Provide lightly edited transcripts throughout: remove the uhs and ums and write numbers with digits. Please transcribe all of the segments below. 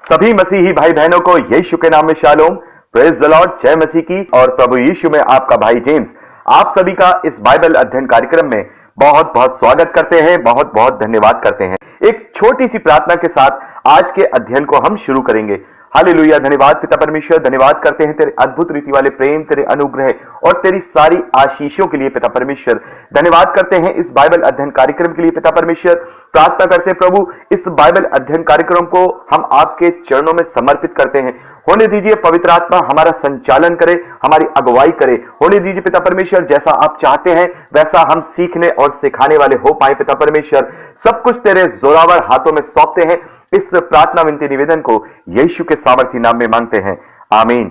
सभी मसीही भाई बहनों को यीशु के नाम में शालोम, प्रेज द लॉर्ड, जय मसीह की। और प्रभु यीशु में आपका भाई जेम्स आप सभी का इस बाइबल अध्ययन कार्यक्रम में बहुत बहुत स्वागत करते हैं, बहुत बहुत धन्यवाद करते हैं। एक छोटी सी प्रार्थना के साथ आज के अध्ययन को हम शुरू करेंगे। हालेलुया। धन्यवाद पिता परमेश्वर, धन्यवाद करते हैं तेरे अद्भुत रीति वाले प्रेम, तेरे अनुग्रह और तेरी सारी आशीषों के लिए पिता परमेश्वर। धन्यवाद करते हैं इस बाइबल अध्ययन कार्यक्रम के लिए पिता परमेश्वर। प्रार्थना करते हैं प्रभु, इस बाइबल अध्ययन कार्यक्रम को हम आपके चरणों में समर्पित करते हैं। होने दीजिए पवित्र आत्मा हमारा संचालन करे, हमारी अगुवाई करे। होने दीजिए पिता परमेश्वर, जैसा आप चाहते हैं वैसा हम सीखने और सिखाने वाले हो पाए पिता परमेश्वर। सब कुछ तेरे जोरावर हाथों में सौंपते हैं। इस प्रार्थना विनती निवेदन को यीशु के सामर्थी नाम में मांगते हैं, आमीन।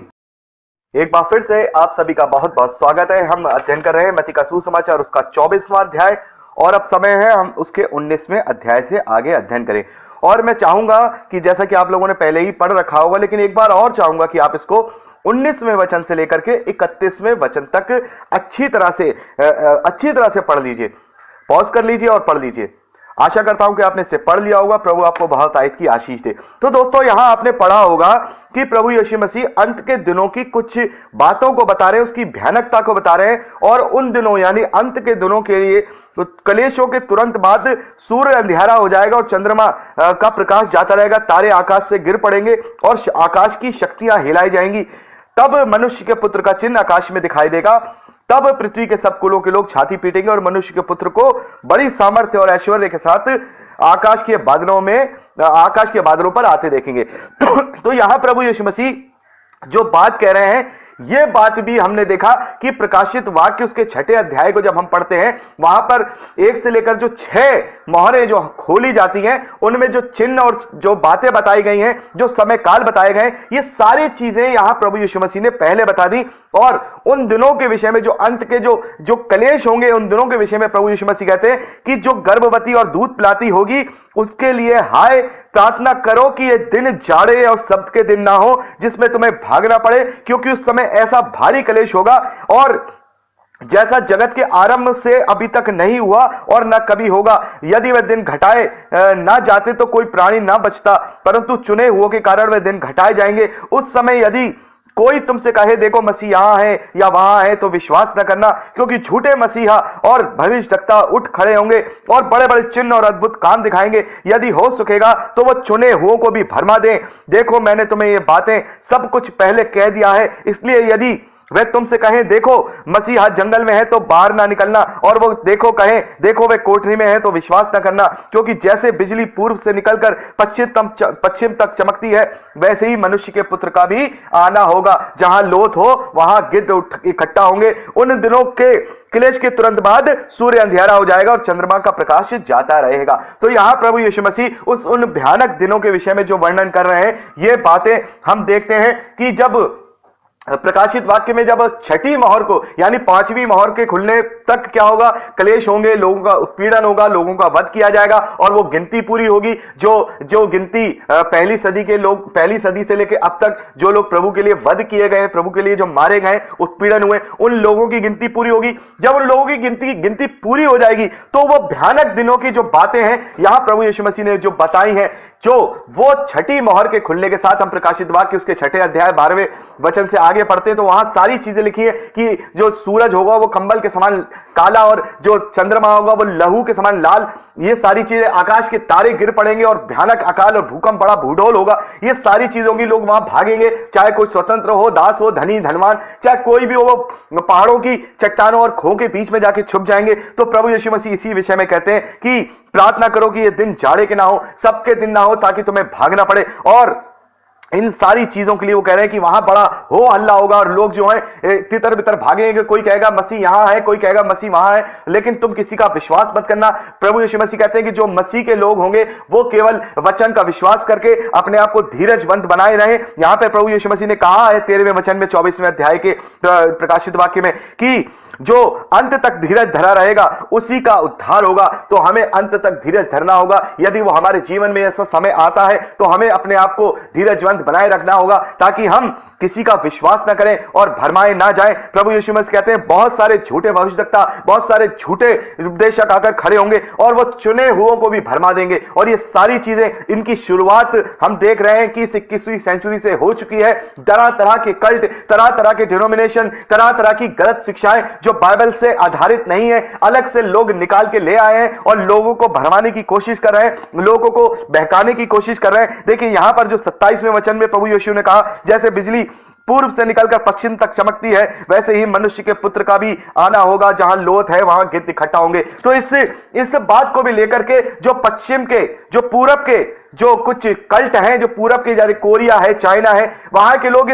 एक बार फिर से आप सभी का बहुत बहुत स्वागत है। हम अध्ययन कर रहे हैं मत्ती का सुसमाचार, उसका 24वां अध्याय, और अब समय है हम उसके 19वें अध्याय से आगे अध्ययन करें। और मैं चाहूंगा कि जैसा कि आप लोगों ने पहले ही पढ़ रखा होगा, लेकिन एक बार और चाहूंगा कि आप इसको 19वें वचन से लेकर के 31वें वचन तक अच्छी तरह से पढ़ लीजिए। पॉज कर लीजिए और पढ़ लीजिए। आशा करता हूं कि आपने इसे पढ़ लिया होगा। प्रभु आपको बहुत आयत की आशीष दे। तो दोस्तों, यहां आपने पढ़ा होगा कि प्रभु यीशु मसीह अंत के दिनों की कुछ बातों को बता रहे हैं, उसकी भयानकता को बता रहे हैं। और उन दिनों यानी अंत के दिनों के लिए तो कलेशों के तुरंत बाद सूर्य अंधियारा हो जाएगा और चंद्रमा का प्रकाश जाता रहेगा, तारे आकाश से गिर पड़ेंगे और आकाश की शक्तियां हिलाई जाएंगी। तब मनुष्य के पुत्र का चिन्ह आकाश में दिखाई देगा। तब पृथ्वी के सब कुलों के लोग छाती पीटेंगे और मनुष्य के पुत्र को बड़ी सामर्थ्य और ऐश्वर्य के साथ आकाश के बादलों पर आते देखेंगे। तो यहां प्रभु यीशु मसीह जो बात कह रहे हैं, यह बात भी हमने देखा कि प्रकाशित वाक्य उसके 6ठे अध्याय को जब हम पढ़ते हैं, वहां पर 1 से लेकर जो 6 मोहरें जो खोली जाती हैं, उनमें जो चिन्ह और जो बातें बताई गई हैं, जो समय काल बताए गए, ये सारी चीजें यहां प्रभु यीशु मसीह ने पहले बता दी। और उन दिनों के विषय में, जो अंत के जो कलेश होंगे, उन दिनों के विषय में प्रभु यीशु मसीह कहते हैं कि जो गर्भवती और दूध पिलाती होगी उसके लिए हाय, प्रार्थना करो कि ये दिन जाड़े और सब्त के दिन ना हो जिसमें तुम्हें भागना पड़े, क्योंकि उस समय ऐसा भारी कलेश होगा और जैसा जगत के आरंभ से अभी तक नहीं हुआ और न कभी होगा। यदि वह दिन घटाए ना जाते तो कोई प्राणी ना बचता, परंतु चुने हुओं के कारण वह दिन घटाए जाएंगे। उस समय यदि कोई तुमसे कहे देखो मसीह यहां है या वहां है, तो विश्वास न करना, क्योंकि झूठे मसीहा और भविष्यवक्ता उठ खड़े होंगे और बड़े बड़े चिन्ह और अद्भुत काम दिखाएंगे। यदि हो सकेगा तो वो चुने हुओं को भी भरमा दें। देखो मैंने तुम्हें ये बातें सब कुछ पहले कह दिया है। इसलिए यदि वे तुमसे कहें देखो मसीहा जंगल में है तो बाहर ना निकलना, और वो कहें देखो वे कोठरी में है, तो विश्वास ना करना। क्योंकि जैसे बिजली पूर्व से निकलकर पश्चिम तक चमकती है, वैसे ही मनुष्य के पुत्र का भी आना होगा। जहां लोथ हो वहां गिद्ध इकट्ठा होंगे। उन दिनों के क्लेश के तुरंत बाद सूर्य अंधियारा हो जाएगा और चंद्रमा का प्रकाश जाता रहेगा। तो यहां प्रभु यीशु मसीह उन भयानक दिनों के विषय में जो वर्णन कर रहे हैं, ये बातें हम देखते हैं कि जब प्रकाशित वाक्य में जब 6ठी मोहर को यानी 5वीं मोहर के खुलने तक क्या होगा, कलेश होंगे, लोगों का उत्पीड़न होगा, लोगों का वध किया जाएगा और वो गिनती पूरी होगी। जो गिनती पहली सदी से लेकर अब तक जो लोग प्रभु के लिए वध किए गए, प्रभु के लिए जो मारे गए, उत्पीड़न हुए, उन लोगों की गिनती पूरी होगी। जब उन लोगों की गिनती पूरी हो जाएगी तो वो भयानक दिनों की जो बातें हैं यहां प्रभु यीशु मसीह ने जो बताई हैं, जो वो 6ठी मोहर के खुलने के साथ हम प्रकाशित वाक्य उसके 6ठे अध्याय 12वें वचन से आगे पढ़ते हैं, तो वहां सारी चीजें लिखी है कि जो सूरज होगा वो कंबल के समान काला और जो चंद्रमा होगा वो लहू के समान लाल। ये सारी चीजें, आकाश के तारे गिर पड़ेंगे और भयानक अकाल और भूकंप, बड़ा भूडोल होगा। ये सारी चीजों की लोग वहां भागेंगे, चाहे कोई स्वतंत्र हो, दास हो, धनी धनवान, चाहे कोई भी हो, वो पहाड़ों की चट्टानों और खो के बीच में जाके छुप जाएंगे। तो प्रभु यीशु मसीह इसी विषय में कहते हैं कि प्रार्थना करो कि ये दिन जाड़े के ना हो, सबके दिन ना हो, ताकि तुम्हें भागना पड़े। और इन सारी चीजों के लिए वो कह रहे हैं कि वहां बड़ा हो हल्ला होगा और लोग जो है तितर बितर भागेंगे। कोई कहेगा मसीह यहां है, कोई कहेगा मसीह वहां है, लेकिन तुम किसी का विश्वास मत करना। प्रभु यीशु मसीह कहते हैं कि जो मसीह के लोग होंगे वो केवल वचन का विश्वास करके अपने आप को धीरजवंत बनाए रहे। यहां पे प्रभु यीशु मसीह ने कहा है 13वें वचन में 24वें अध्याय के प्रकाशित वाक्य में कि जो अंत तक धीरज धरा रहेगा उसी का उद्धार होगा। तो हमें अंत तक धीरज धरना होगा। यदि वो हमारे जीवन में ऐसा समय आता है तो हमें अपने आप को धीरजवंत बनाए रखना होगा ताकि हम किसी का विश्वास ना करें और भरमाए ना जाए। प्रभु यीशु मसीह कहते हैं बहुत सारे झूठे भविष्यवक्ता, बहुत सारे झूठे उपदेशक आकर खड़े होंगे और वो चुने हुओं को भी भरमा देंगे। और ये सारी चीजें, इनकी शुरुआत हम देख रहे हैं कि इस 21वीं सेंचुरी से हो चुकी है। तरह तरह के कल्ट, तरह तरह के डिनोमिनेशन, तरह तरह की गलत शिक्षाएं जो बाइबल से आधारित नहीं है, अलग से लोग निकाल के ले आए हैं और लोगों को भरमाने की कोशिश कर रहे हैं, लोगों को बहकाने की कोशिश कर रहे हैं। देखिए यहां पर जो 27वें वचन में प्रभु यीशु ने कहा, जैसे बिजली पूर्व से निकलकर पश्चिम तक चमकती है, वैसे ही मनुष्य के पुत्र का भी आना होगा। जहां लोथ है वहां गिद्ध इकट्ठा होंगे। तो इस बात को भी लेकर के जो पश्चिम के, जो पूरब के, जो कुछ कल्ट हैं, जो पूरब के जैसे कोरिया है, चाइना है, वहां के लोग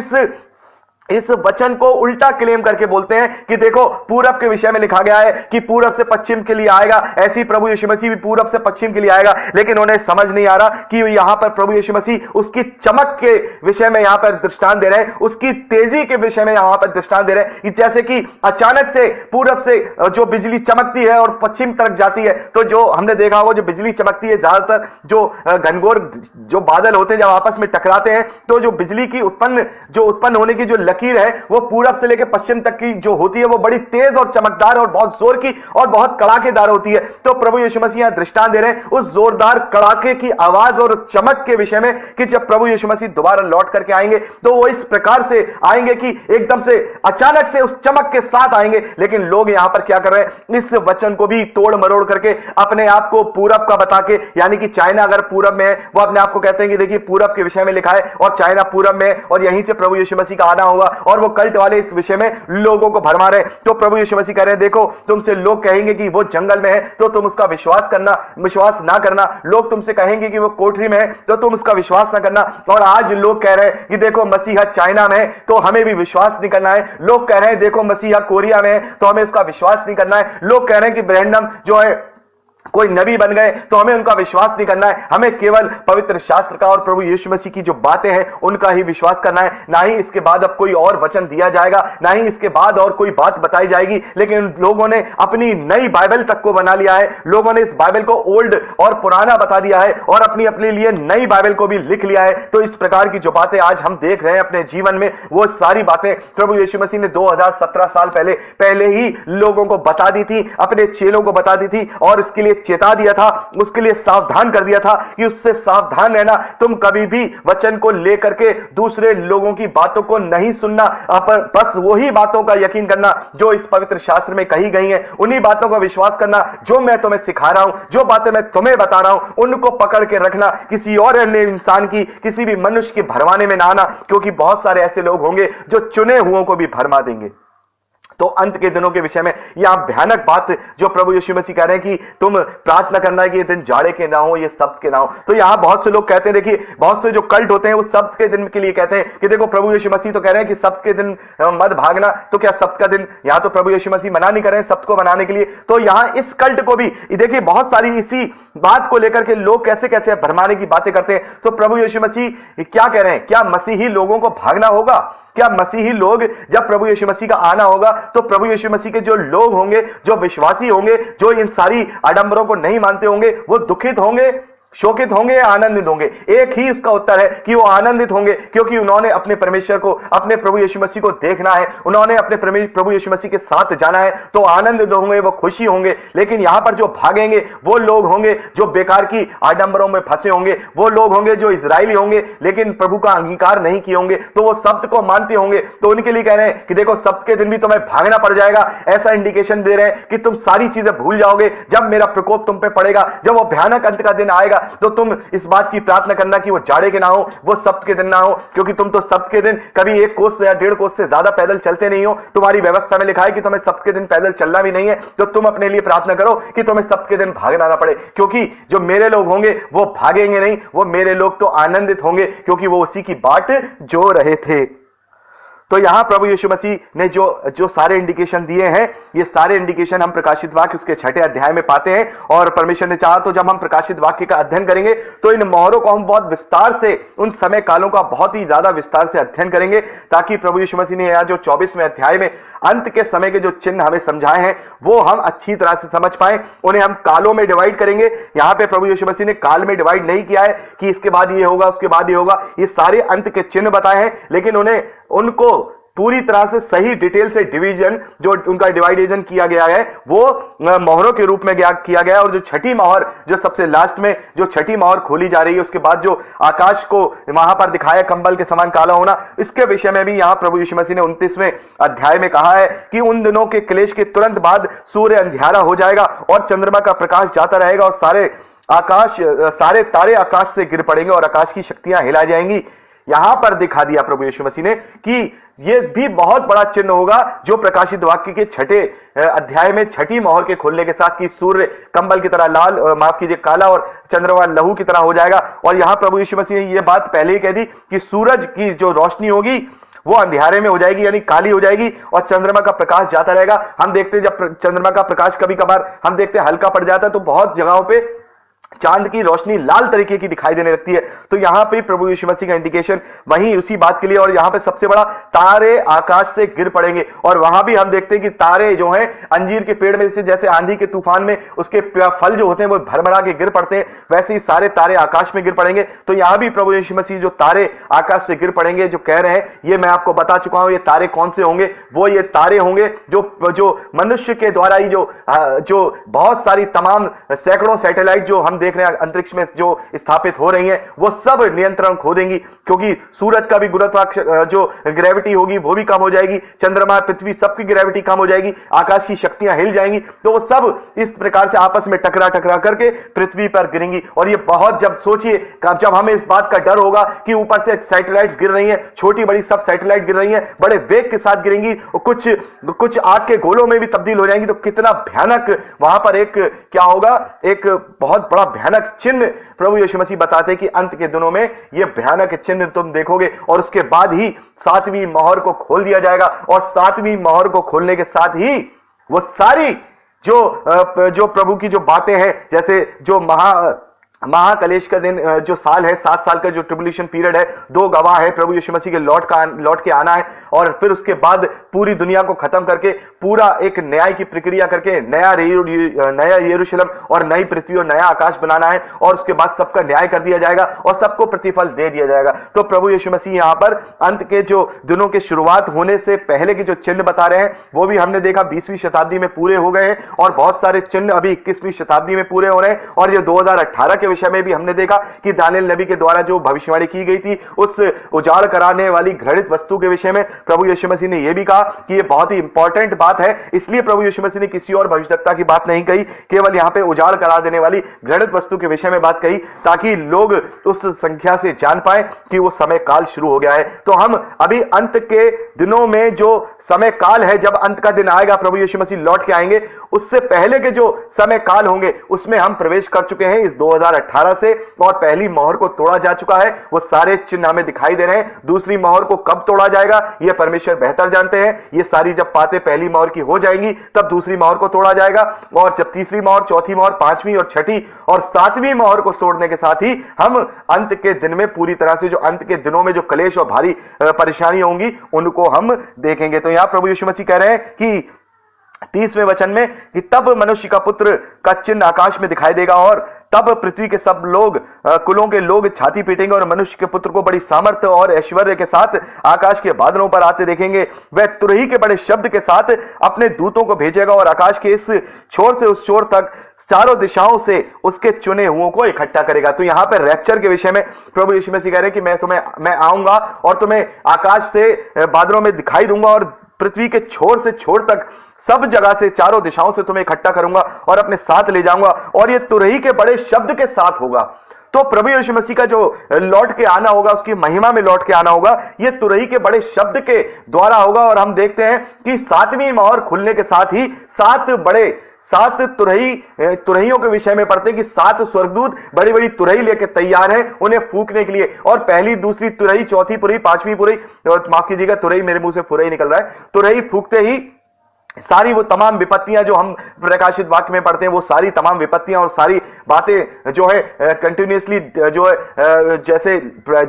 इस वचन को उल्टा क्लेम करके बोलते हैं कि देखो पूरब के विषय में लिखा गया है कि पूरब से पश्चिम के लिए आएगा, ऐसी प्रभु यीशु मसीह भी पूरब से पश्चिम के लिए आएगा। लेकिन उन्हें समझ नहीं आ रहा कि यहां पर प्रभु यीशु मसीह उसकी चमक के विषय में यहां पर दृष्टांत दे रहे हैं, उसकी तेजी के विषय में यहां पर दृष्टांत दे रहे हैं कि जैसे कि अचानक से पूरब से जो बिजली चमकती है और पश्चिम तरफ जाती है, तो जो हमने देखा होगा जो बिजली चमकती है, ज्यादातर जो घनघोर जो बादल होते हैं जब आपस में टकराते हैं, तो जो बिजली की उत्पन्न होने की जो लकीर है वो पूरब से लेकर पश्चिम तक की जो होती है वो बड़ी तेज और चमकदार और बहुत जोर की और बहुत कड़ाकेदार होती है। तो प्रभु यीशु मसीह यहां दृष्टांत दे रहे हैं उस जोरदार कड़ाके की आवाज और चमक के विषय में कि जब प्रभु यीशु मसीह दोबारा लौट करके आएंगे तो वो इस प्रकार से आएंगे कि एकदम से अचानक से उस चमक के साथ आएंगे। लेकिन लोग यहां पर क्या कर रहे हैं, इस वचन को भी तोड़ मरोड़ करके अपने आप को पूरब का बता के, यानी कि चाइना अगर पूरब में है, वो अपने आप को कहते हैं कि देखिए पूरब के विषय में लिखा है और चाइना पूरब में है और यहीं से प्रभु यीशु मसीह का आना होगा। और वो कल्ट वाले इस विषय में लोगों को भरमा रहे। तो प्रभु यीशु मसीह कह रहे हैं देखो तुमसे लोग कहेंगे कि वो जंगल में है तो तुम उसका विश्वास ना करना। लोग तुमसे कहेंगे कि वो कोठरी में है तो तुम उसका विश्वास ना करना। और आज लोग कह रहे हैं कि देखो मसीहा चाइना में है तो हमें भी विश्वास नहीं करना है। लोग कह रहे हैं देखो मसीहा कोरिया में है तो हमें उसका विश्वास नहीं करना है। लोग कह रहे हैं कि ब्रैंडम जो है कोई नबी बन गए तो हमें उनका विश्वास नहीं करना है। हमें केवल पवित्र शास्त्र का और प्रभु यीशु मसीह की जो बातें हैं उनका ही विश्वास करना है। ना ही इसके बाद अब कोई और वचन दिया जाएगा, ना ही इसके बाद और कोई बात बताई जाएगी। लेकिन लोगों ने अपनी नई बाइबल तक को बना लिया है। लोगों ने इस बाइबल को ओल्ड और पुराना बता दिया है और अपने लिए नई बाइबल को भी लिख लिया है। तो इस प्रकार की जो बातें आज हम देख रहे हैं अपने जीवन में, वो सारी बातें प्रभु यीशु मसीह ने 2017 साल पहले ही लोगों को बता दी थी, अपने चेलों को बता दी थी और इसके लिए चेता दिया था, उसके लिए सावधान कर दिया था कि उससे सावधान रहना। तुम कभी भी वचन को लेकर के दूसरे लोगों की बातों को नहीं सुनना, पर बस वही बातों का यकीन करना जो इस पवित्र शास्त्र में कही गई हैं। उन्हीं बातों का विश्वास करना जो मैं तुम्हें सिखा रहा हूं, जो बातें मैं तुम्हें बता रहा हूं, उनको पकड़ के रखना। किसी और अन्य इंसान की, किसी भी मनुष्य के भरमाने में ना आना, क्योंकि बहुत सारे ऐसे लोग होंगे जो चुने हुओं को भी भरमा देंगे। तो अंत के दिनों के विषय में यह भयानक बात जो प्रभु यीशु मसीह कह रहे हैं कि तुम प्रार्थना करना है कि ये दिन जाड़े के ना हो, ये सब्त के ना हो। तो यहां बहुत से लोग कहते हैं, देखिए बहुत से जो कल्ट होते हैं वो सब्त के दिन के लिए कहते हैं कि देखो प्रभु यीशु मसीह तो कह रहे हैं कि सब्त के दिन मत भागना, तो क्या सब्त का दिन यहां तो प्रभु यीशु मसीह मना नहीं कर रहे हैं सब्त को मनाने के लिए। तो यहां इस कल्ट को भी देखिए बहुत सारी इसी बात को लेकर के लोग कैसे कैसे भरमाने की बातें करते हैं। तो प्रभु यीशु मसीह क्या कह रहे हैं, क्या मसीही लोगों को भागना होगा? क्या मसीही लोग जब प्रभु यीशु मसीह का आना होगा तो प्रभु यीशु मसीह के जो लोग होंगे, जो विश्वासी होंगे, जो इन सारी आडंबरों को नहीं मानते होंगे, वो दुखित होंगे, शोकित होंगे या आनंदित होंगे? एक ही उसका उत्तर है कि वो आनंदित होंगे, क्योंकि उन्होंने अपने परमेश्वर को, अपने प्रभु यीशु मसीह को देखना है, उन्होंने अपने प्रभु यीशु मसीह के साथ जाना है, तो आनंदित होंगे, वो खुशी होंगे। लेकिन यहां पर जो भागेंगे वो लोग होंगे जो बेकार की आडंबरों में फंसे होंगे, वो लोग होंगे जो इजरायली होंगे लेकिन प्रभु का अंगीकार नहीं किए होंगे, तो वो शब्द को मानते होंगे। तो उनके लिए कह रहे हैं कि देखो शब्द के दिन भी तुम्हें भागना पड़ जाएगा। ऐसा इंडिकेशन दे रहे हैं कि तुम सारी चीजें भूल जाओगे जब मेरा प्रकोप तुम पे पड़ेगा, जब वो भयानक अंत का दिन आएगा। तो तुम इस बात की प्रार्थना करना कि वो जाड़े के ना हो, वो सब्त के दिन ना हो, क्योंकि तुम तो सब्त के दिन कभी 1 कोस या 1.5 कोस से ज्यादा पैदल चलते नहीं हो। तुम्हारी व्यवस्था में लिखा है कि तुम्हें सब्त के दिन पैदल चलना भी नहीं है। तो तुम अपने लिए प्रार्थना करो कि तुम्हें सब्त के दिन भागना ना पड़े, क्योंकि जो मेरे लोग होंगे वो भागेंगे नहीं, वो मेरे लोग तो आनंदित होंगे, क्योंकि वो उसी की बाट जो रहे थे। तो यहां प्रभु यीशु मसीह ने जो जो सारे इंडिकेशन दिए हैं, ये सारे इंडिकेशन हम प्रकाशित वाक्य उसके 6ठे अध्याय में पाते हैं। और परमेश्वर ने चाहा तो जब हम प्रकाशित वाक्य का अध्ययन करेंगे तो इन मोहरों को हम बहुत विस्तार से, उन समय कालों का बहुत ही ज्यादा विस्तार से अध्ययन करेंगे, ताकि प्रभु यीशु मसीह ने यहां जो 24वें अध्याय में अंत के समय के जो चिन्ह हमें समझाए हैं वो हम अच्छी तरह से समझ पाए। उन्हें हम कालों में डिवाइड करेंगे। यहां पे प्रभु यीशु मसीह ने काल में डिवाइड नहीं किया है कि इसके बाद ये होगा, उसके बाद ये होगा। ये सारे अंत के चिन्ह बताए हैं, लेकिन उनको पूरी तरह से सही डिटेल से डिवीजन, जो उनका डिवाइडेशन किया गया है, वो मोहरों के रूप में किया गया है। और जो छठी मोहर, जो सबसे लास्ट में जो छठी मोहर खोली जा रही है, उसके बाद जो आकाश को वहां पर दिखाया कंबल के समान काला होना, इसके विषय में भी यहां प्रभु यीशु मसीह ने 29वें अध्याय में कहा है कि उन दिनों के क्लेश के तुरंत बाद सूर्य अंधियारा हो जाएगा और चंद्रमा का प्रकाश जाता रहेगा और सारे तारे आकाश से गिर पड़ेंगे और आकाश की शक्तियां हिला जाएंगी। यहां पर दिखा दिया प्रभु यीशु मसीह ने कि यह भी बहुत बड़ा चिन्ह होगा जो प्रकाशित वाक्य के 6ठे अध्याय में छठी मोहर के खोलने के साथ, कि सूर्य कंबल की तरह लाल, माफ कीजिए काला, और चंद्रमा लहू की तरह हो जाएगा। और यहां प्रभु यीशु मसीह ने यह बात पहले ही कह दी कि सूरज की जो रोशनी होगी वो अंधियारे में हो जाएगी, यानी काली हो जाएगी, और चंद्रमा का प्रकाश जाता रहेगा। हम देखते हैं जब चंद्रमा का प्रकाश कभी कभार हम देखते हैं हल्का पड़ जाता है, तो बहुत जगहों पे चांद की रोशनी लाल तरीके की दिखाई देने लगती है। तो यहां पे प्रभु यीशु मसीह का इंडिकेशन वहीं उसी बात के लिए। और यहां पे सबसे बड़ा, तारे आकाश से गिर पड़ेंगे। और वहां भी हम देखते हैं कि तारे जो हैं अंजीर के पेड़ में से, जैसे आंधी के तूफान में उसके फल जो होते हैं वो भरभरा के गिर पड़ते हैं, वैसे ही सारे तारे आकाश में गिर पड़ेंगे। तो यहां भी प्रभु यीशु मसीह जो तारे आकाश से गिर पड़ेंगे जो कह रहे हैं, ये मैं आपको बता चुका हूं। ये तारे कौन से होंगे? वो ये तारे होंगे जो मनुष्य के द्वारा ही जो बहुत सारी तमाम सैकड़ों सैटेलाइट जो हम देख रहे हैं अंतरिक्ष में जो स्थापित हो रही हैं, वो सब नियंत्रण खो देंगी, क्योंकि सूरज का भी गुरुत्वाकर्षण जो ग्रेविटी होगी वो भी कम हो जाएगी, चंद्रमा, पृथ्वी, सबकी ग्रेविटी कम हो जाएगी, आकाश की शक्तियां हिल जाएंगी। तो वो सब इस प्रकार से आपस में टकरा करके पृथ्वी पर गिरेंगी। और ये बहुत, जब सोचिए जब हमें इस बात का डर होगा कि ऊपर से सैटेलाइट गिर रही हैं, छोटी बड़ी सब सैटेलाइट गिर रही हैं, बड़े वेग के साथ गिरेंगी, कुछ आग के गोलों में भी तब्दील हो जाएंगी, तो कितना भयानक वहां पर एक क्या होगा, एक बहुत बड़ा भयानक चिन्ह प्रभु यीशु मसीह बताते हैं कि अंत के दिनों में यह भयानक चिन्ह तुम देखोगे। और उसके बाद ही 7वीं मोहर को खोल दिया जाएगा, और 7वीं मोहर को खोलने के साथ ही वो सारी जो प्रभु की जो बातें हैं, जैसे जो महाकलेश का दिन, जो साल है, 7 साल का जो ट्रिब्यूलेशन पीरियड है, 2 गवाह है, प्रभु यीशु मसीह के लौट के आना है, और फिर उसके बाद पूरी दुनिया को खत्म करके पूरा एक न्याय की प्रक्रिया करके नया यरूशलेम और नई पृथ्वी और नया आकाश बनाना है, और उसके बाद सबका न्याय कर दिया जाएगा और सबको प्रतिफल दे दिया जाएगा। तो प्रभु यीशु मसीह यहां पर अंत के जो दिनों के शुरुआत होने से पहले के जो चिन्ह बता रहे हैं, वो भी हमने देखा 20वीं शताब्दी में पूरे हो गए हैं, और बहुत सारे चिन्ह अभी 21वीं शताब्दी में पूरे हो रहे हैं। और ये 2018 के विषय में भी हमने देखा कि दानिएल नबी के द्वारा जो भविष्यवाणी की गई थी, उस उजाड़ कराने वाली घृणित वस्तु के विषय में प्रभु यीशु मसीह ने यह भी कहा कि यह बहुत ही इंपॉर्टेंट बात है। इसलिए प्रभु यीशु मसीह ने किसी और भविष्यवक्ता की बात नहीं कही, केवल यहां पे उजाड़ करा देने वाली घृणित वस्तु के विषय में बात कही, ताकि लोग उस संख्या से जान पाए कि वो समय काल शुरू हो गया है। तो हम अभी अंत के दिनों में जो समय काल है, जब अंत का दिन आएगा, प्रभु यीशु मसीह लौट के आएंगे, उससे पहले के जो समय काल होंगे उसमें हम प्रवेश कर चुके हैं इस 2018 से, और पहली मोहर को तोड़ा जा चुका है। वो सारे चिन्ह हमें दिखाई दे रहे हैं। दूसरी मोहर को कब तोड़ा जाएगा यह परमेश्वर बेहतर जानते हैं। ये सारी जब बातें पहली मोहर की हो जाएंगी तब दूसरी मोहर को तोड़ा जाएगा, और जब तीसरी मोहर, चौथी मोहर, 5वीं और 6ठी और 7वीं मोहर को तोड़ने के साथ ही हम अंत के दिन में पूरी तरह से, जो अंत के दिनों में जो क्लेश और भारी परेशानियां होंगी उनको हम देखेंगे। तो यहां प्रभु यीशु मसीह कह रहे हैं कि 30वें वचन में कि तब मनुष्य का पुत्र का चिन्ह आकाश में दिखाई देगा, और तब पृथ्वी के सब लोग, कुलों के लोग छाती पीटेंगे और मनुष्य के पुत्र को बड़ी सामर्थ्य और ऐश्वर्य के साथ आकाश के बादलों पर आते देखेंगे। वह तुरही के बड़े शब्द के साथ अपने दूतों को भेजेगा, और आकाश के इस छोर से उस छोर तक चारों दिशाओं से उसके चुने हुओं को इकट्ठा करेगा। तो यहां पर रैप्चर के विषय में प्रभु यीशु मसीह कह रहे हैं कि मैं आऊंगा और तुम्हें आकाश से बादलों में दिखाई दूंगा, और पृथ्वी के छोर से छोर तक सब जगह से, चारों दिशाओं से तुम्हें इकट्ठा करूंगा और अपने साथ ले जाऊंगा, और ये तुरही के बड़े शब्द के साथ होगा। तो प्रभु यीशु मसीह का जो लौट के आना होगा, उसकी महिमा में लौट के आना होगा, ये तुरही के बड़े शब्द के द्वारा होगा। और हम देखते हैं कि 7वीं मोहर खुलने के साथ ही सात तुरहियों के विषय में पढ़ते हैं कि सात स्वर्गदूत बड़ी बड़ी तुरही लेकर तैयार हैं उन्हें फूंकने के लिए, और पहली, दूसरी तुरही, चौथी तुरही, पांचवी तुरही, माफ कीजिएगा तुरही, मेरे मुंह से फुरही निकल रहा है, तुरही फूंकते ही सारी वो तमाम विपत्तियां जो हम प्रकाशित वाक्य में पढ़ते हैं, वो सारी तमाम विपत्तियां और सारी बातें जो है कंटिन्यूअसली जो है जैसे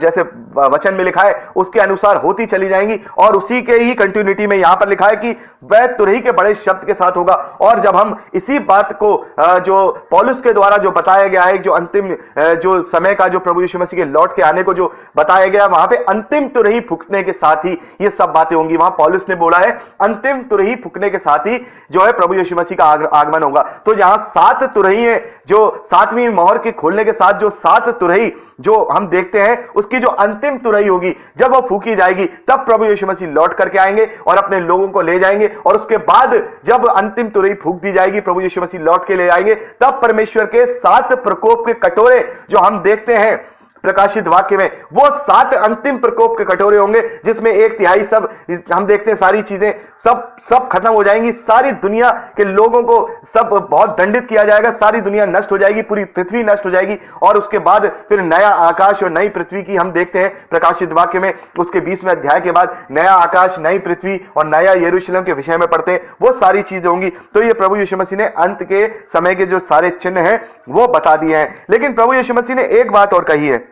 जैसे वचन में लिखा है उसके अनुसार होती चली जाएंगी। और उसी के ही कंटिन्यूटी में यहां पर लिखा है कि वह तुरही के बड़े शब्द के साथ होगा। और जब हम इसी बात को जो पौलुस के द्वारा जो बताया गया है, जो अंतिम जो समय का जो प्रभु यीशु मसीह के लौट के आने को जो बताया गया, वहां पे अंतिम तुरही फूंकने के साथ ही ये सब बातें होंगी। वहां पौलुस ने बोला है अंतिम तुरही फूंकने के साथ ही जो है प्रभु यीशु मसीह का आगमन होगा। तो जहां सात तुरही है, जो सातवीं मोहर के खोलने के साथ जो सात तुरही जो हम देखते हैं, उसकी जो अंतिम तुरही होगी, जब वो फूकी जाएगी, तब प्रभु यीशु मसीह लौट करके आएंगे और अपने लोगों को ले जाएंगे। और उसके बाद जब अंतिम तुरही फूक दी जाएगी, प्रभु यीशु मसीह लौट के ले आएंगे, तब परमेश्वर के सात प्रकोप के कटोरे जो हम देखते हैं प्रकाशित वाक्य में, वो सात अंतिम प्रकोप के कटोरे होंगे, जिसमें एक तिहाई सब हम देखते हैं सारी चीजें सब खत्म हो जाएंगी, सारी दुनिया के लोगों को सब बहुत दंडित किया जाएगा, सारी दुनिया नष्ट हो जाएगी, पूरी पृथ्वी नष्ट हो जाएगी। और उसके बाद फिर नया आकाश और नई पृथ्वी की हम देखते हैं प्रकाशित वाक्य में, उसके 20वें अध्याय के बाद नया आकाश, नई पृथ्वी और नया यरूशलेम के विषय में पढ़ते हैं, वो सारी चीजें होंगी। तो ये प्रभु यीशु मसीह ने अंत के समय के जो सारे चिन्ह हैं वो बता दिए हैं। लेकिन प्रभु यीशु मसीह ने एक बात और कही है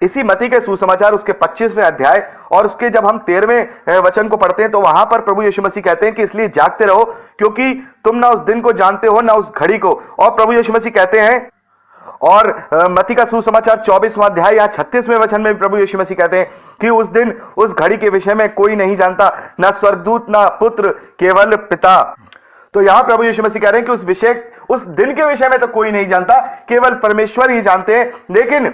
इसी मत्ती के सुसमाचार उसके 25वें अध्याय और उसके जब हम 13वें वचन को पढ़ते हैं, तो वहां पर प्रभु यीशु मसीह कहते हैं कि इसलिए जागते रहो, क्योंकि तुम ना उस दिन को जानते हो ना उस घड़ी को। और प्रभु यीशु मसीह कहते हैं, और मत्ती का सुसमाचार 24वां अध्याय या 36वें वचन में प्रभु यीशु मसीह कहते हैं कि उस दिन उस घड़ी के विषय में कोई नहीं जानता, ना स्वर्गदूत ना पुत्र, केवल पिता। तो यहां प्रभु यीशु मसीह कह रहे हैं कि उस दिन के विषय में तो कोई नहीं जानता, केवल परमेश्वर ही जानते हैं। लेकिन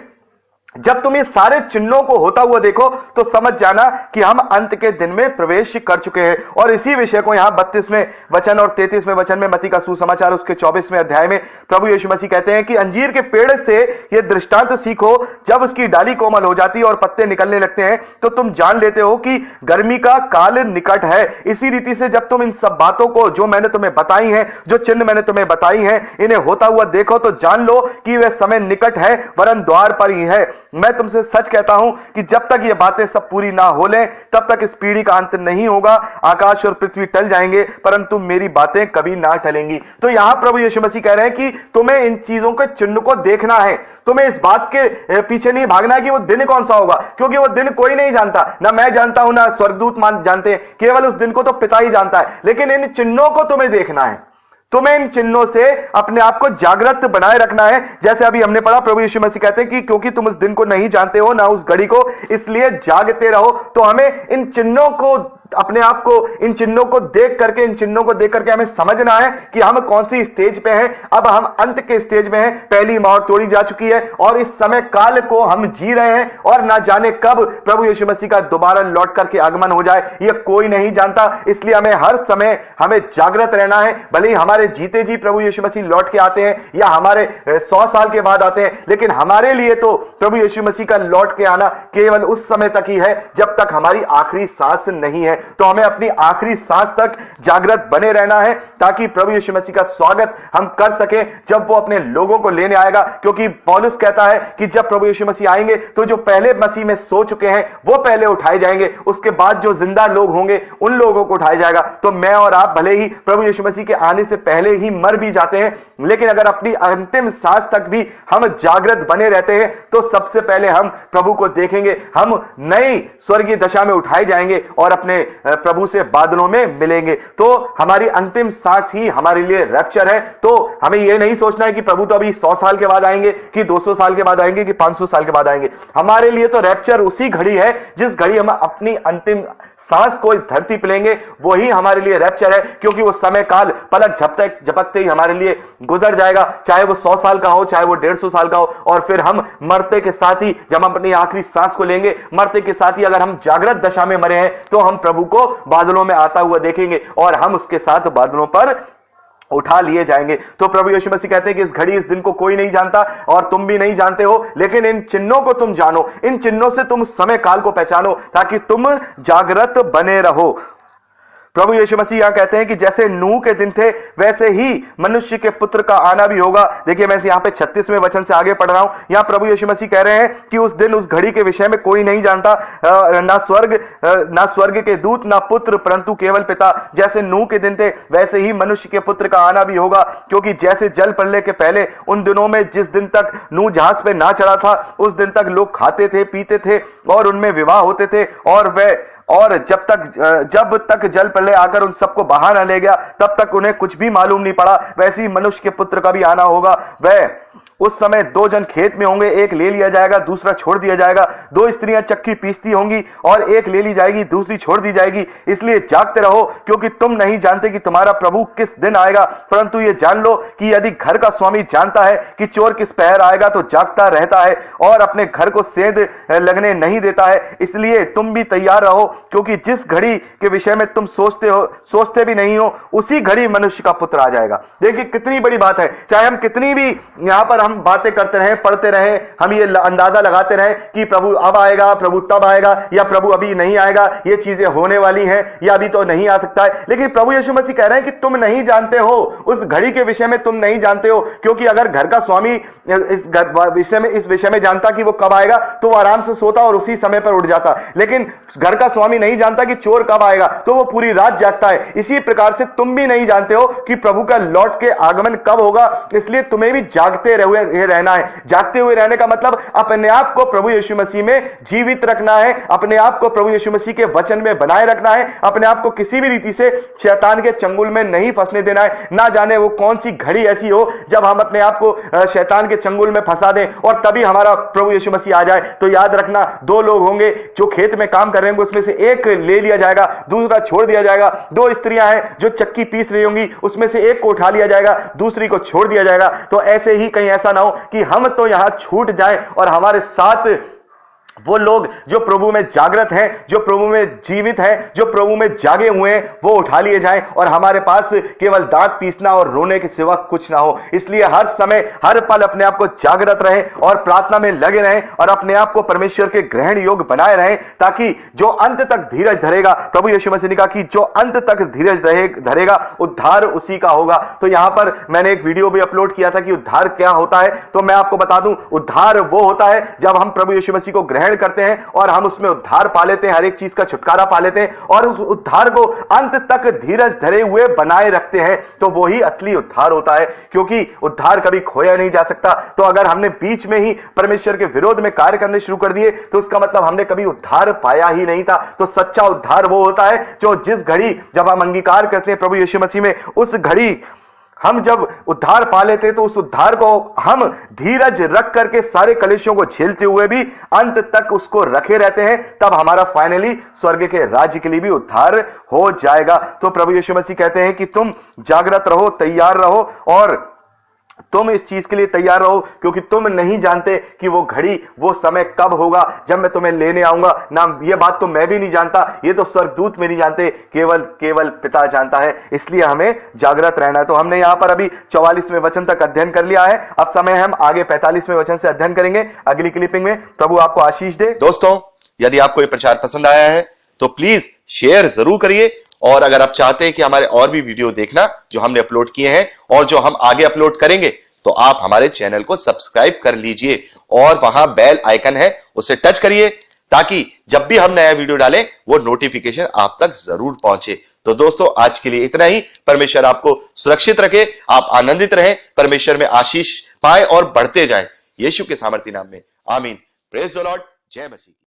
जब तुम ये सारे चिन्हों को होता हुआ देखो तो समझ जाना कि हम अंत के दिन में प्रवेश कर चुके हैं। और इसी विषय को यहां 32वें वचन और 33वें वचन में मत्ती का सुसमाचार उसके 24वें अध्याय में प्रभु यीशु मसीह कहते हैं कि अंजीर के पेड़ से यह दृष्टांत सीखो, जब उसकी डाली कोमल हो जाती है और पत्ते निकलने लगते हैं तो तुम जान लेते हो कि गर्मी का काल निकट है। इसी रीति से जब तुम इन सब बातों को जो मैंने तुम्हें बताई हैं, जो चिन्ह मैंने तुम्हें बताई हैं, इन्हें होता हुआ देखो तो जान लो कि वह समय निकट है, वरन द्वार पर ही है। मैं तुमसे सच कहता हूं कि जब तक ये बातें सब पूरी ना हो लें, तब तक इस पीढ़ी का अंत नहीं होगा। आकाश और पृथ्वी टल जाएंगे, परंतु मेरी बातें कभी ना टलेंगी। तो यहां प्रभु यीशु मसीह कह रहे हैं कि तुम्हें इन चीजों के चिन्ह को देखना है, तुम्हें इस बात के पीछे नहीं भागना है कि वो दिन कौन सा होगा, क्योंकि वो दिन कोई नहीं जानता, ना मैं जानता हूं ना स्वर्गदूत जानते हैं, केवल उस दिन को तो पिता ही जानता है। लेकिन इन चिन्हों को तुम्हें देखना है, तुम्हें इन चिन्हों से अपने आप को जागृत बनाए रखना है। जैसे अभी हमने पढ़ा, प्रभु यीशु मसीह कहते हैं कि क्योंकि तुम उस दिन को नहीं जानते हो ना उस घड़ी को, इसलिए जागते रहो। तो हमें इन चिन्हों को, अपने आप को इन चिन्हों को देख करके हमें समझना है कि हम कौन सी स्टेज पे हैं। अब हम अंत के स्टेज में हैं, पहली मोहर तोड़ी जा चुकी है और इस समय काल को हम जी रहे हैं, और ना जाने कब प्रभु यीशु मसीह का दोबारा लौट करके आगमन हो जाए, यह कोई नहीं जानता। इसलिए हमें हर समय हमें जागृत रहना है। भले ही हमारे जीते जी प्रभु यीशु मसीह लौट के आते हैं या हमारे 100 साल के बाद आते हैं, लेकिन हमारे लिए तो प्रभु यीशु मसीह का लौट के आना केवल उस समय तक ही है जब तक हमारी आखिरी सांस नहीं है। तो हमें अपनी आखिरी सांस तक जागृत बने रहना है, ताकि प्रभु यीशु मसीह का स्वागत हम कर सकें जब वो अपने लोगों को लेने आएगा। क्योंकि पौलुस कहता है कि जब प्रभु यीशु मसीह आएंगे तो जो पहले मसीह में सो चुके हैं वो पहले उठाए जाएंगे, उसके बाद जो जिंदा लोग होंगे उन लोगों को उठाया जाएगा। तो मैं और आप भले ही प्रभु यीशु मसीह के आने से पहले ही मर भी जाते हैं, लेकिन अगर अपनी अंतिम सांस तक भी हम जागृत बने रहते हैं तो सबसे पहले हम प्रभु को देखेंगे, हम नई स्वर्गीय दशा में उठाए जाएंगे और अपने प्रभु से बादलों में मिलेंगे। तो हमारी अंतिम सांस ही हमारे लिए रैप्चर है। तो हमें यह नहीं सोचना है कि प्रभु तो अभी 100 साल के बाद आएंगे, कि 200 साल के बाद आएंगे, कि 500 साल के बाद आएंगे। हमारे लिए तो रैप्चर उसी घड़ी है जिस घड़ी हम अपनी अंतिम सांस को इस धरती पे लेंगे, वही हमारे लिए रैप्चर है। क्योंकि वो समय काल पलक झपकते ही हमारे लिए गुजर जाएगा, चाहे वो 100 साल का हो, चाहे वो 150 साल का हो। और फिर हम मरते के साथ ही, जब हम अपनी आखिरी सांस को लेंगे, मरते के साथ ही अगर हम जागृत दशा में मरे हैं तो हम प्रभु को बादलों में आता हुआ देखेंगे और हम उसके साथ बादलों पर उठा लिए जाएंगे। तो प्रभु यीशु मसीह कहते हैं कि इस घड़ी इस दिन को कोई नहीं जानता और तुम भी नहीं जानते हो, लेकिन इन चिन्हों को तुम जानो, इन चिन्हों से तुम समय काल को पहचानो ताकि तुम जागृत बने रहो। प्रभु यीशु मसीह यहाँ कहते हैं कि जैसे नूह के दिन थे वैसे ही मनुष्य के पुत्र का आना भी होगा। देखिए मैं यहाँ पे 36वें वचन से आगे पढ़ रहा हूं। यहाँ प्रभु यीशु मसीह कह रहे हैं कि उस दिन उस घड़ी के विषय में कोई नहीं जानता, ना स्वर्ग के दूत ना पुत्र, परंतु केवल पिता। जैसे नूह के दिन थे वैसे ही मनुष्य के पुत्र का आना भी होगा। क्योंकि जैसे जल प्रलय के पहले उन दिनों में जिस दिन तक नूह जहाज पे ना चढ़ा था उस दिन तक लोग खाते थे, पीते थे और उनमें विवाह होते थे, और जब तक जल प्रलय आकर उन सबको बहा न ले गया तब तक उन्हें कुछ भी मालूम नहीं पड़ा। वैसे ही मनुष्य के पुत्र का भी आना होगा। वह उस समय दो जन खेत में होंगे, एक ले लिया जाएगा दूसरा छोड़ दिया जाएगा। दो स्त्रियां चक्की पीसती होंगी और एक ले ली जाएगी दूसरी छोड़ दी जाएगी। इसलिए जागते रहो, क्योंकि तुम नहीं जानते कि तुम्हारा प्रभु किस दिन आएगा। परंतु ये जान लो कि यदि घर का स्वामी जानता है कि चोर किस पहर आएगा तो जागता रहता है और अपने घर को सेंध लगने नहीं देता है। इसलिए तुम भी तैयार रहो, क्योंकि जिस घड़ी के विषय में तुम सोचते भी नहीं हो उसी घड़ी मनुष्य का पुत्र आ जाएगा। देखिए कितनी बड़ी बात है। चाहे हम कितनी भी यहां पर बातें करते रहे, पढ़ते रहे, हम ये अंदाजा लगाते रहे कि प्रभु अब आएगा, प्रभु तब आएगा, या प्रभु अभी नहीं आएगा, ये चीजें होने वाली हैं, या अभी तो नहीं आ सकता है। लेकिन प्रभु यीशु मसीह कह रहे हैं कि तुम नहीं जानते हो, उस घड़ी के विषय में तुम नहीं जानते हो। क्योंकि अगर घर का स्वामी इस विषय में जानता कि वो कब आएगा तो वो आराम से सोता और उसी समय पर उठ जाता। लेकिन घर का स्वामी नहीं जानता कि चोर कब आएगा तो वो पूरी रात जागता है। इसी प्रकार से तुम भी नहीं जानते हो कि प्रभु का लौट के आगमन कब होगा। इसलिए तुम्हें भी जागते रहना है। जागते हुए रहने का मतलब अपने आप को प्रभु यीशु मसीह में जीवित रखना है, अपने आप को प्रभु यीशु मसीह के वचन में बनाए रखना है, अपने आप को किसी भी रीति से शैतान के चंगुल में नहीं फंसने देना है। ना जाने वो कौन सी घड़ी ऐसी हो जब हम अपने आप को शैतान के चंगुल में फंसा दें और तभी हमारा प्रभु यीशु मसीह आ जाए। तो याद रखना, दो लोग होंगे जो खेत में काम कर रहे होंगे, उसमें से एक ले लिया जाएगा दूसरा छोड़ दिया जाएगा। दो स्त्रियां हैं जो चक्की पीस रही होंगी, उसमें से एक को उठा लिया जाएगा दूसरी को छोड़ दिया जाएगा। तो ऐसे ही कहीं ऐसा ना हो कि हम तो यहां छूट जाएं और हमारे साथ वो लोग जो प्रभु में जागृत हैं, जो प्रभु में जीवित हैं, जो प्रभु में जागे हुए हैं, वो उठा लिए जाएं और हमारे पास केवल दांत पीसना और रोने के सिवा कुछ ना हो। इसलिए हर समय हर पल अपने आप को जागृत रहें और प्रार्थना में लगे रहें और अपने आप को परमेश्वर के ग्रहण योग्य बनाए रहें, ताकि जो अंत तक धीरज धरेगा, प्रभु यीशु मसीह ने कहा कि जो अंत तक धीरज धरेगा उद्धार उसी का होगा। तो यहां पर मैंने एक वीडियो भी अपलोड किया था कि उद्धार क्या होता है। तो मैं आपको बता दूं, उद्धार वो होता है जब हम प्रभु यीशु मसीह को ग्रहण करते हैं और हम उसमें उद्धार पा लेते हैं, हर एक चीज का छुटकारा पा लेते हैं और उस उद्धार को अंत तक धीरज धरे हुए बनाए रखते हैं। तो वो ही असली उद्धार होता है, क्योंकि उद्धार कभी खोया नहीं जा सकता। तो अगर हमने बीच में ही परमेश्वर के विरोध में कार्य करने शुरू कर दिए तो उसका मतलब हमने कभी उद्धार पाया ही नहीं था। तो सच्चा उद्धार वो होता है जो जिस घड़ी जब हम अंगीकार करते हैं प्रभु यीशु मसीह में, उस घड़ी हम जब उद्धार पा लेते हैं तो उस उद्धार को हम धीरज रख करके सारे कलेशों को झेलते हुए भी अंत तक उसको रखे रहते हैं। तब हमारा फाइनली स्वर्ग के राज्य के लिए भी उद्धार हो जाएगा। तो प्रभु यीशु मसीह कहते हैं कि तुम जागृत रहो, तैयार रहो और तुम इस चीज के लिए तैयार रहो, क्योंकि तुम नहीं जानते कि वो घड़ी वो समय कब होगा जब मैं तुम्हें लेने आऊंगा। ना ये बात तो मैं भी नहीं जानता, ये तो स्वर्गदूत भी नहीं जानते, केवल पिता जानता है। इसलिए हमें जागृत रहना है। तो हमने यहां पर अभी 44वें वचन तक अध्ययन कर लिया है। अब समय हम आगे 45वें वचन से अध्ययन करेंगे अगली क्लिपिंग में। प्रभु आपको आशीष दे। दोस्तों, यदि आपको ये प्रचार पसंद आया है तो प्लीज शेयर जरूर करिए, और अगर आप चाहते हैं कि हमारे और भी वीडियो देखना जो हमने अपलोड किए हैं और जो हम आगे अपलोड करेंगे, तो आप हमारे चैनल को सब्सक्राइब कर लीजिए और वहां बेल आइकन है उसे टच करिए, ताकि जब भी हम नया वीडियो डालें वो नोटिफिकेशन आप तक जरूर पहुंचे। तो दोस्तों, आज के लिए इतना ही। परमेश्वर आपको सुरक्षित रखे, आप आनंदित रहें, परमेश्वर में आशीष पाए और बढ़ते जाएं। यीशु के सामर्थी नाम में आमीन। Praise the Lord. जय मसीह।